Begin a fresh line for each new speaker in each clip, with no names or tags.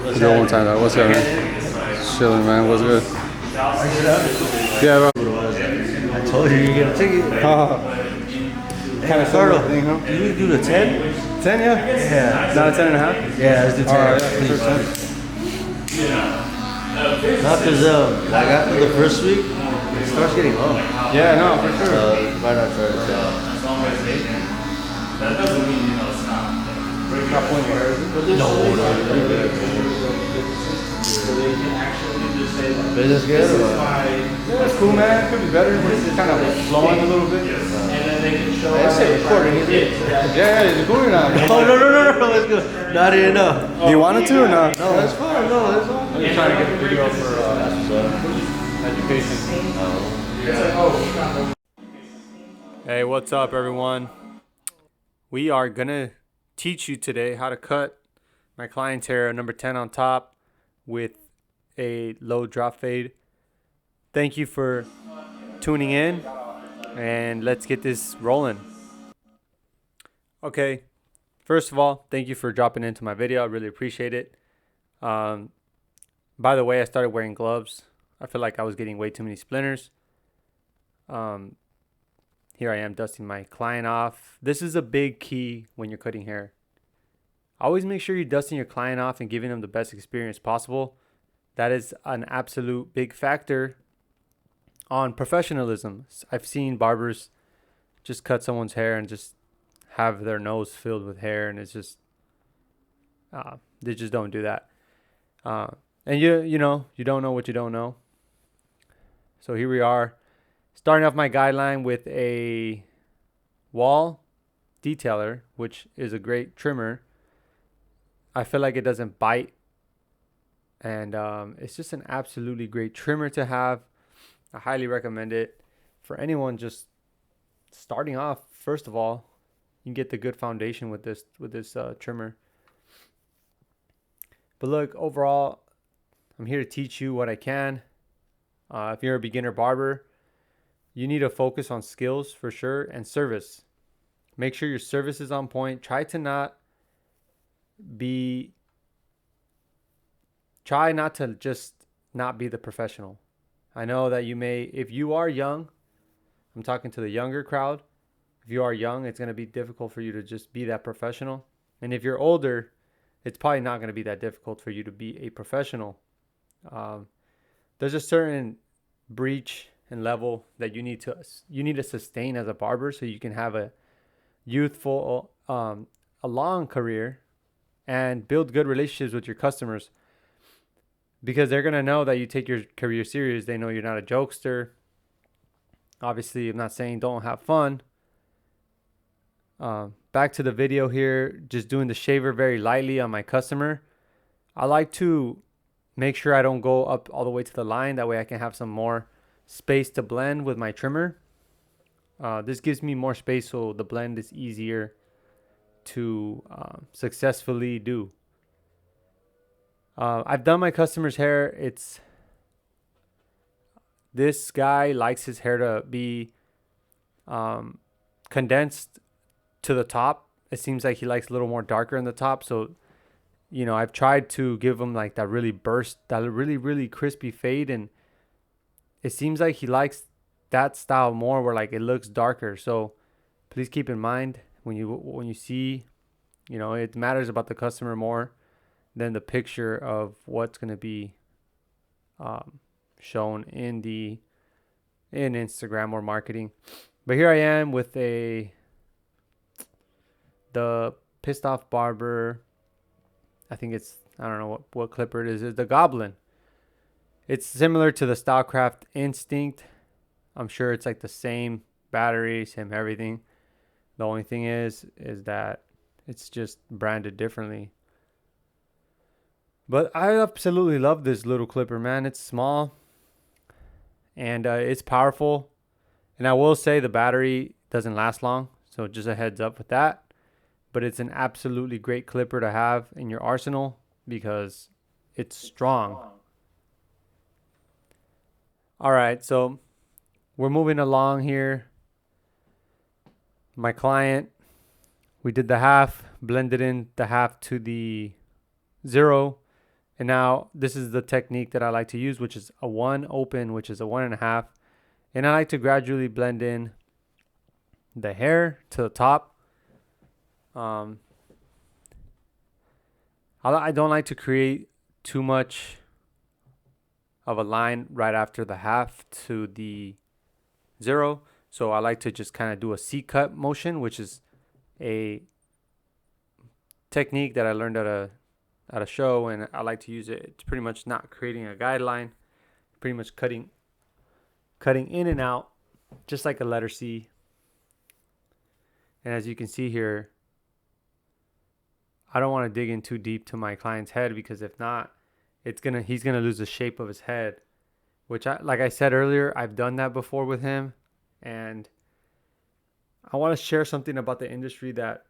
Let's do it one time though. What's good, man? Chilling, man. What's good? Yeah, bro.
I told you you're gonna take it.
Kind of sort of thing, huh?
Can you do the 10?
10, yeah?
Yeah.
Not a 10 and a half?
Yeah, let's do 10.
Alright, yeah,
Please.
sure, 10.
Not because like after the first week, it starts getting low.
Yeah, no, for sure.
So why not try to 10?
Not pulling your hair, is it?
No. Business good or what?
Yeah, it's cool, man. It could be better. It's kind of flowing a little bit.
I said recording, is it?
Yeah, is it cool or not?
Oh, no, let's go. Not even enough.
Do you want it to or not?
No, that's fine. No, that's fine.
I'm just trying to get the video for education. Hey, what's up, everyone? We are gonna teach you today how to cut my client's hair number 10 on top with a low drop fade. Thank you for tuning in, and let's get this rolling. Okay, first of all, thank you for dropping into my video. I really appreciate it. By the way, I started wearing gloves. I feel like I was getting way too many splinters. Here I am dusting my client off. This is a big key when you're cutting hair. Always make sure you're dusting your client off and giving them the best experience possible. That is an absolute big factor on professionalism. I've seen barbers just cut someone's hair and just have their nose filled with hair, and it's just they just don't do that. And you know you don't know what you don't know. So here we are, starting off my guideline with a wall detailer, which is a great trimmer. I feel like it doesn't bite, and it's just an absolutely great trimmer to have. I highly recommend it for anyone just starting off. First of all, you can get the good foundation with this trimmer. But look, overall, I'm here to teach you what I can. If you're a beginner barber, you need to focus on skills for sure, and service. Make sure your service is on point. Try not to just not be the professional. I know that you may, if you are young, I'm talking to the younger crowd. If you are young, it's going to be difficult for you to just be that professional. And if you're older, it's probably not going to be that difficult for you to be a professional. There's a certain breach and level that you need to sustain as a barber, so you can have a youthful, a long career, and build good relationships with your customers, because they're going to know that you take your career serious. They know you're not a jokester. Obviously, I'm not saying don't have fun. Back to the video here, just doing the shaver very lightly on my customer. I like to make sure I don't go up all the way to the line. That way I can have some more space to blend with my trimmer. This gives me more space, so the blend is easier to successfully do. I've done my customer's hair. This guy likes his hair to be condensed to the top. It seems like he likes a little more darker in the top. So, you know, I've tried to give him like that really crispy fade, and it seems like he likes that style more, where like it looks darker. So please keep in mind when you see, you know, it matters about the customer more than the picture of what's going to be shown in Instagram or marketing. But here I am with the Pissed Off Barber. I think I don't know what clipper it is. It's the Goblin. It's similar to the Stylecraft Instinct. I'm sure it's like the same battery, same everything. The only thing is that it's just branded differently. But I absolutely love this little clipper, man. It's small, and it's powerful. And I will say the battery doesn't last long, so just a heads up with that. But it's an absolutely great clipper to have in your arsenal because it's strong. All right, so we're moving along here. My client, we did the half, blended in the half to the 0, And now this is the technique that I like to use, which is a 1 open, which is a 1.5. And I like to gradually blend in the hair to the top. I don't like to create too much of a line right after the half to the 0. So I like to just kind of do a C-cut motion, which is a technique that I learned at a show, and I like to use it. It's pretty much not creating a guideline, pretty much cutting in and out, just like a letter C. And as you can see here, I don't want to dig in too deep to my client's head, because if not, he's gonna lose the shape of his head. Which, like I said earlier, I've done that before with him, and I want to share something about the industry that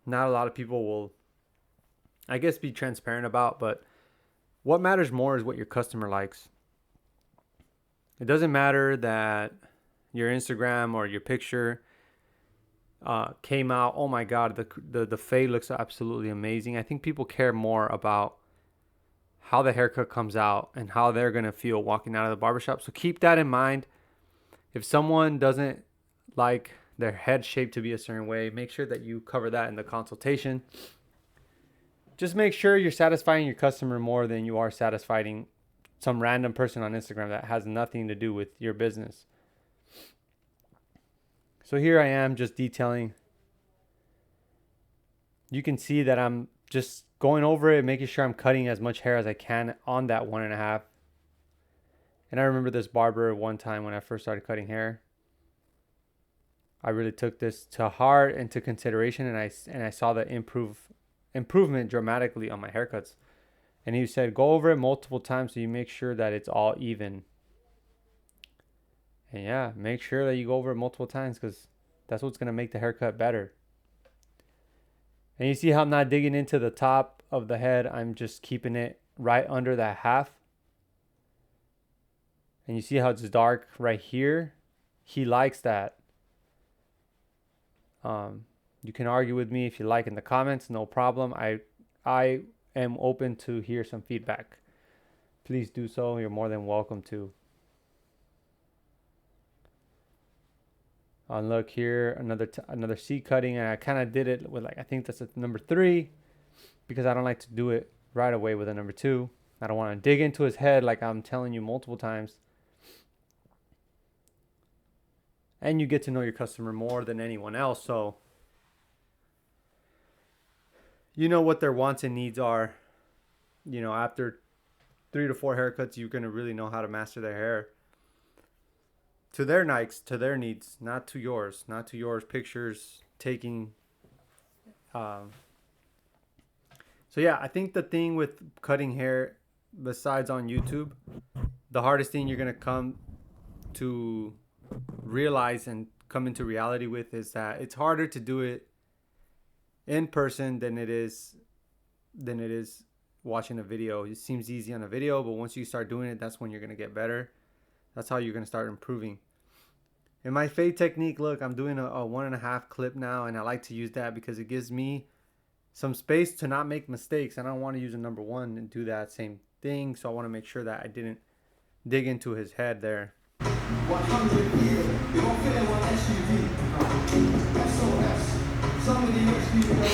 not a lot of people will, I guess, be transparent about. But what matters more is what your customer likes. It doesn't matter that your Instagram or your picture came out, oh my god, the fade looks absolutely amazing. I think people care more about how the haircut comes out and how they're going to feel walking out of the barbershop. So keep that in mind. If someone doesn't like their head shape to be a certain way, make sure that you cover that in the consultation. Just make sure you're satisfying your customer more than you are satisfying some random person on Instagram that has nothing to do with your business. So here I am just detailing. You can see that I'm just going over it, making sure I'm cutting as much hair as I can on that 1.5. And I remember this barber one time when I first started cutting hair. I really took this to heart and to consideration, and I saw the improvement dramatically on my haircuts. And he said, go over it multiple times so you make sure that it's all even. And yeah, make sure that you go over it multiple times, because that's what's going to make the haircut better. And you see how I'm not digging into the top of the head. I'm just keeping it right under that half. And you see how it's dark right here? He likes that. You can argue with me if you like in the comments, no problem. I am open to hear some feedback. Please do so. You're more than welcome to. Look here, another C cutting, and I kind of did it with, like, I think that's a number 3, because I don't like to do it right away with a number 2. I don't want to dig into his head like I'm telling you multiple times. And you get to know your customer more than anyone else, so you know what their wants and needs are. After 3 to 4 haircuts, you're going to really know how to master their hair to their nikes, to their needs, not to yours, pictures taking. So yeah, I think the thing with cutting hair, besides on YouTube, the hardest thing you're going to come to realize and come into reality with is that it's harder to do it in person than it is watching a video. It seems easy on a video, but once you start doing it, that's when you're going to get better. That's how you're going to start improving. In my fade technique, look, I'm doing a 1.5 clip now, and I like to use that because it gives me some space to not make mistakes. And I don't want to use a number 1 and do that same thing, so I want to make sure that I didn't dig into his head there. 100 years. You don't fit in one SUV. SOS. Some of the rich people go,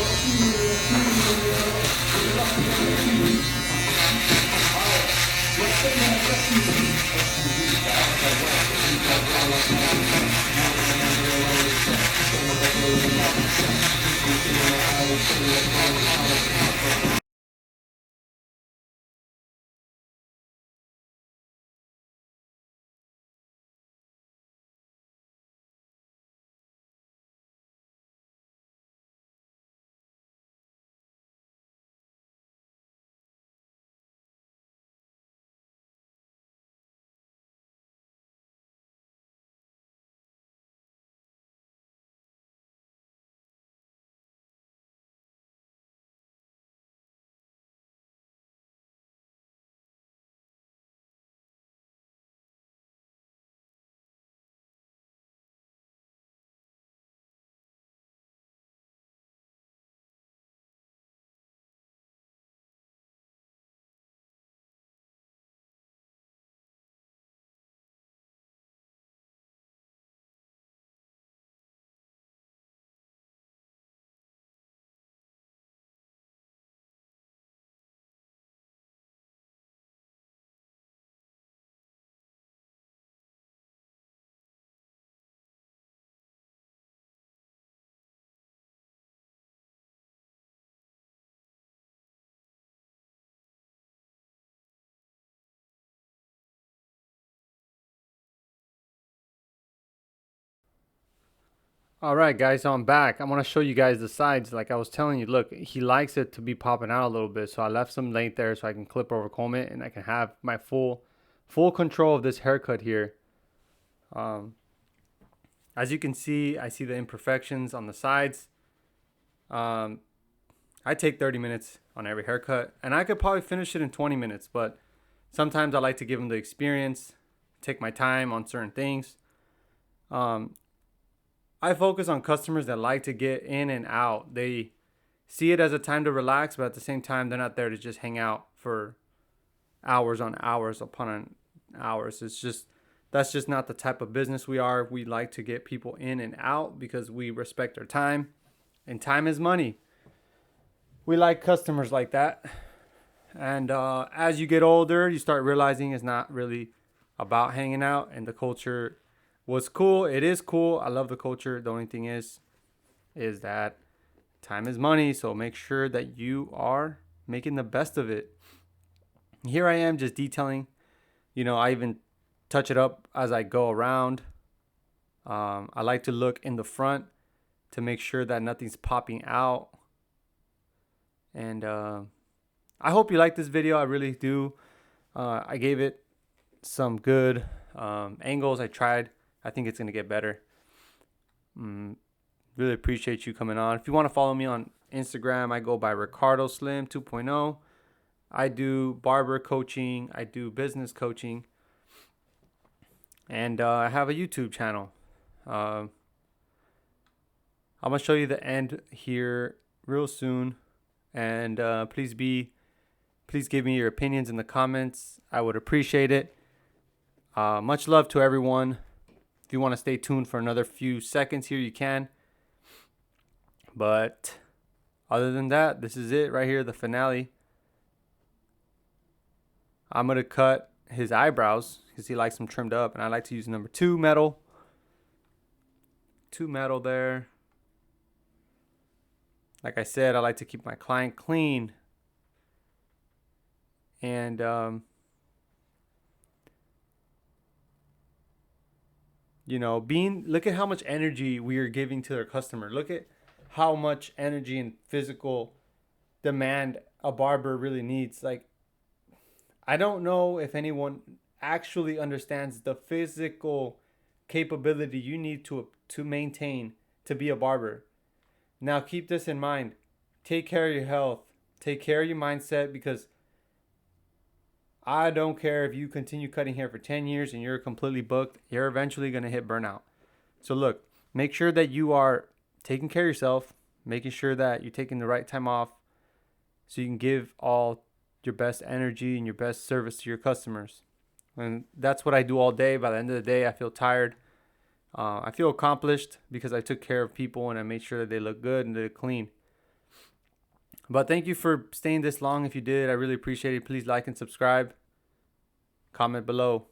All right, guys, so I'm back. I want to show you guys the sides. Like I was telling you, look, he likes it to be popping out a little bit. So I left some length there so I can clip over comb it and I can have my full control of this haircut here. Um, as you can see, I see the imperfections on the sides. Um, I take 30 minutes on every haircut and I could probably finish it in 20 minutes, but sometimes I like to give them the experience, take my time on certain things. Um, I focus on customers that like to get in and out. They see it as a time to relax, but at the same time, they're not there to just hang out for hours on hours upon hours. It's just that's just not the type of business we are. We like to get people in and out because we respect their time, and time is money. We like customers like that. And as you get older, you start realizing it's not really about hanging out, and the culture was cool. It is cool. I love the culture. The only thing is that time is money, so make sure that you are making the best of it. Here I am just detailing. I even touch it up as I go around. I like to look in the front to make sure that nothing's popping out. And I hope you like this video. I really do. I gave it some good angles. I tried. I think it's going to get better. Really appreciate you coming on. If you want to follow me on Instagram, I go by Ricardo Slim 2.0. I do barber coaching. I do business coaching. And I have a YouTube channel. I'm going to show you the end here real soon. And please give me your opinions in the comments. I would appreciate it. Much love to everyone. If you want to stay tuned for another few seconds here, you can. But other than that, this is it right here, the finale. I'm going to cut his eyebrows because he likes them trimmed up. And I like to use number 2 metal. 2 metal there. Like I said, I like to keep my client clean. And look at how much energy we are giving to their customer. Look at how much energy and physical demand a barber really needs. Like, I don't know if anyone actually understands the physical capability you need to maintain to be a barber. Now, keep this in mind. Take care of your health. Take care of your mindset, because I don't care if you continue cutting hair for 10 years and you're completely booked. You're eventually going to hit burnout. So look, make sure that you are taking care of yourself, making sure that you're taking the right time off so you can give all your best energy and your best service to your customers. And that's what I do all day. By the end of the day, I feel tired. I feel accomplished because I took care of people and I made sure that they look good and they're clean. But thank you for staying this long. If you did, I really appreciate it. Please like and subscribe. Comment below.